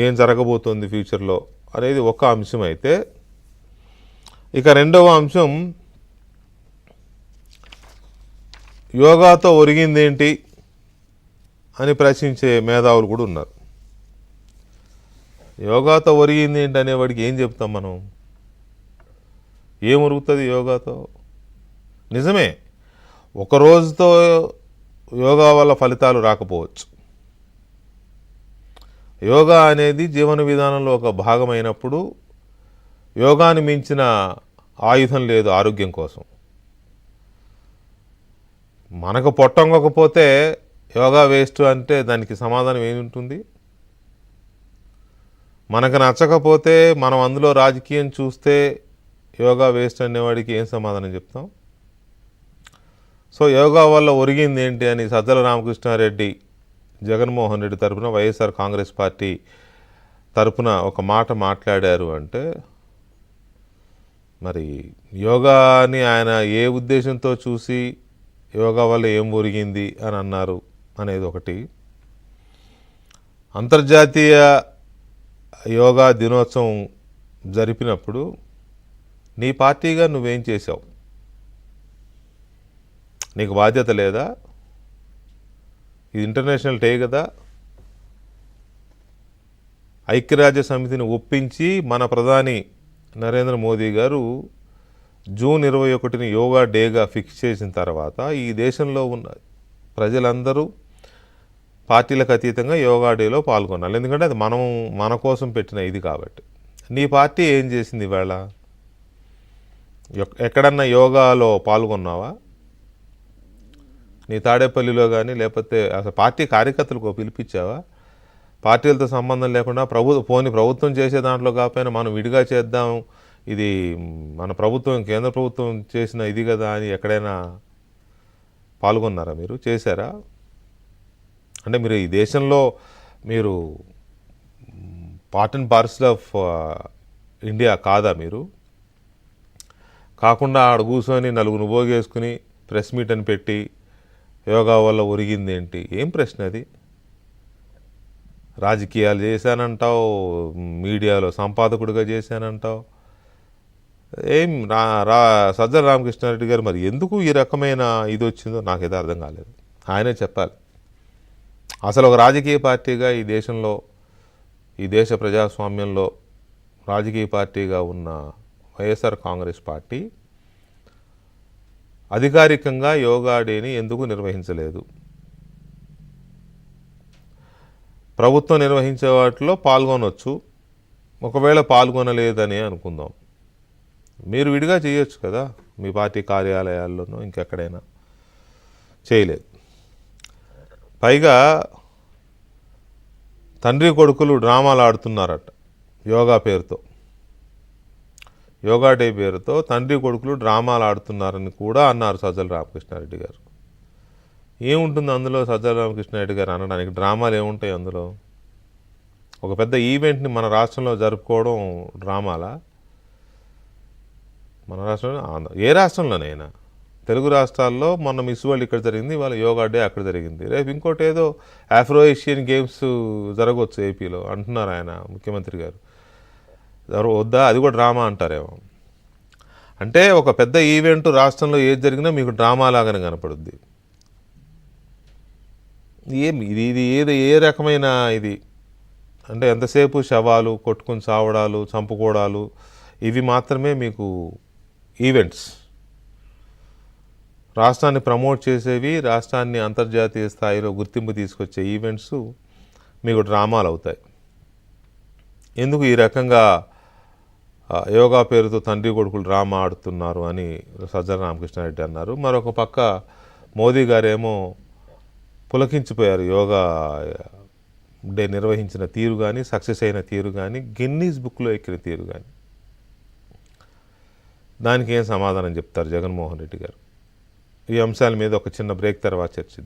ఏం జరగబోతోంది ఫ్యూచర్లో అనేది ఒక అంశం అయితే, ఇక రెండవ అంశం యోగాతో ఒరిగిందేంటి అని ప్రశ్నించే మేధావులు కూడా ఉన్నారు. యోగాతో ఒరిగింది ఏంటి అనేవాడికి ఏం చెప్తాం మనం? ఏం ఒరుగుతుంది యోగాతో? నిజమే, ఒక రోజుతో యోగా వల్ల ఫలితాలు రాకపోవచ్చు. యోగా అనేది జీవన విధానంలో ఒక భాగమైనప్పుడు యోగాని మించిన ఆయుధం లేదు ఆరోగ్యం కోసం. మనకు పొట్టంగకపోతే యోగా వేస్ట్ అంటే దానికి సమాధానం ఏముంటుంది? మనకు నచ్చకపోతే మనం అందులో రాజకీయం చూస్తే యోగా వేస్ట్ అనేవాడికి ఏం సమాధానం చెప్తాం? సో యోగా వల్ల ఒరిగింది ఏంటి అని సజ్జల రామకృష్ణారెడ్డి జగన్మోహన్ రెడ్డి తరపున వైఎస్ఆర్ కాంగ్రెస్ పార్టీ తరపున ఒక మాట మాట్లాడారు అంటే, మరి యోగాని ఆయన ఏ ఉద్దేశంతో చూసి యోగా వల్ల ఏం ఒరిగింది అని అన్నారు అనేది ఒకటి. అంతర్జాతీయ యోగా దినోత్సవం జరిపినప్పుడు నీ పార్టీగా నువ్వేం చేసావు? నీకు బాధ్యత లేదా? ఇది ఇంటర్నేషనల్ డే కదా. ఐక్యరాజ్య సమితిని ఒప్పించి మన ప్రధాని నరేంద్ర మోదీ గారు జూన్ 21ని యోగా డేగా ఫిక్స్ చేసిన తర్వాత ఈ దేశంలో ఉన్న ప్రజలందరూ పార్టీలకు అతీతంగా యోగా డేలో పాల్గొనాలి. ఎందుకంటే అది మన కోసం పెట్టిన ఇది కాబట్టి. నీ పార్టీ ఏం చేసింది ఇవాళ? ఎక్కడన్నా యోగాలో పాల్గొన్నావా? నీ తాడేపల్లిలో కానీ లేకపోతే అసలు పార్టీ కార్యకర్తలకు పిలిపించావా? పార్టీలతో సంబంధం లేకుండా ప్రభుత్వం చేసే దాంట్లో కాకపోయినా మనం విడిగా చేద్దాం, ఇది మన ప్రభుత్వం కేంద్ర ప్రభుత్వం చేసిన ఇది కదా అని ఎక్కడైనా పాల్గొన్నారా? మీరు చేశారా? అంటే మీరు ఈ దేశంలో మీరు part and parcel of India కాదా? మీరు కాకుండా ఆడ కూర్చొని నలుగురు పోగేసుకుని ప్రెస్ మీట్ అని పెట్టి యోగా వల్ల ఒరిగింది ఏంటి? ఏం ప్రశ్న అది? రాజకీయాలు చేశానంటావు, మీడియాలో సంపాదకుడిగా చేశానంటావు. ఏం సజ్జల రామకృష్ణారెడ్డి గారు మరి ఎందుకు ఈ రకమైన ఇది వచ్చిందో నాకైతే అర్థం కాలేదు. ఆయనే చెప్పాలి. అసలు ఒక రాజకీయ పార్టీగా ఈ దేశంలో, ఈ దేశ ప్రజాస్వామ్యంలో రాజకీయ పార్టీగా ఉన్న వైఎస్ఆర్ కాంగ్రెస్ పార్టీ అధికారికంగా యోగా డేని ఎందుకు నిర్వహించలేదు? ప్రభుత్వం నిర్వహించే వాటిలో పాల్గొనవచ్చు, ఒకవేళ పాల్గొనలేదని అనుకుందాం. మీరు విడిగా చేయొచ్చు కదా, మీ పార్టీ కార్యాలయాల్లోనో ఇంకెక్కడైనా. చేయలేదు. పైగా తండ్రి కొడుకులు డ్రామాలు ఆడుతున్నారట యోగా పేరుతో. యోగా డే పేరుతో తండ్రి కొడుకులు డ్రామాలు ఆడుతున్నారని కూడా అన్నారు సజ్జల రామకృష్ణారెడ్డి గారు. ఏముంటుంది అందులో సజ్జల రామకృష్ణారెడ్డి గారు అనడానికి? డ్రామాలు ఏముంటాయి అందులో? ఒక పెద్ద ఈవెంట్ని మన రాష్ట్రంలో జరుపుకోవడం డ్రామాలా? మన రాష్ట్రంలో, ఏ రాష్ట్రంలోనైనా, తెలుగు రాష్ట్రాల్లో మొన్న మిస్ వరల్డ్ ఇక్కడ జరిగింది, ఇవాళ యోగా డే అక్కడ జరిగింది. రేపు ఇంకోటి ఏదో ఆఫ్రో ఏషియన్ గేమ్స్ జరగవచ్చు ఏపీలో అంటున్నారు ఆయన ముఖ్యమంత్రి గారు. వద్దా? అది కూడా డ్రామా అంటారేమో. అంటే ఒక పెద్ద ఈవెంట్ రాష్ట్రంలో ఏది జరిగినా మీకు డ్రామా లాగానే కనపడుద్ది. ఇది ఏ రకమైన ఇది అంటే? ఎంతసేపు శవాలు కొట్టుకుని చావడాలు, చంపుకోవడాలు, ఇవి మాత్రమే మీకు ఈవెంట్స్. రాష్ట్రాన్ని ప్రమోట్ చేసేవి, రాష్ట్రాన్ని అంతర్జాతీయ స్థాయిలో గుర్తింపు తీసుకొచ్చే ఈవెంట్స్ మీకు డ్రామాలు అవుతాయి. ఎందుకు ఈ రకంగా యోగా పేరుతో తండ్రి కొడుకులు డ్రామా ఆడుతున్నారు అని సజ్జల రామకృష్ణారెడ్డి అన్నారు. మరొక పక్క మోదీ గారేమో పులకించిపోయారు. యోగా డే నిర్వహించిన తీరు కానీ, సక్సెస్ అయిన తీరు కానీ, గిన్నీస్ బుక్లో ఎక్కిన తీరు కానీ. దానికి ఏం సమాధానం చెప్తారు జగన్మోహన్ రెడ్డి గారు? ఈ అంశాల మీద ఒక చిన్న బ్రేక్ తర్వాత చర్చిద్దాం.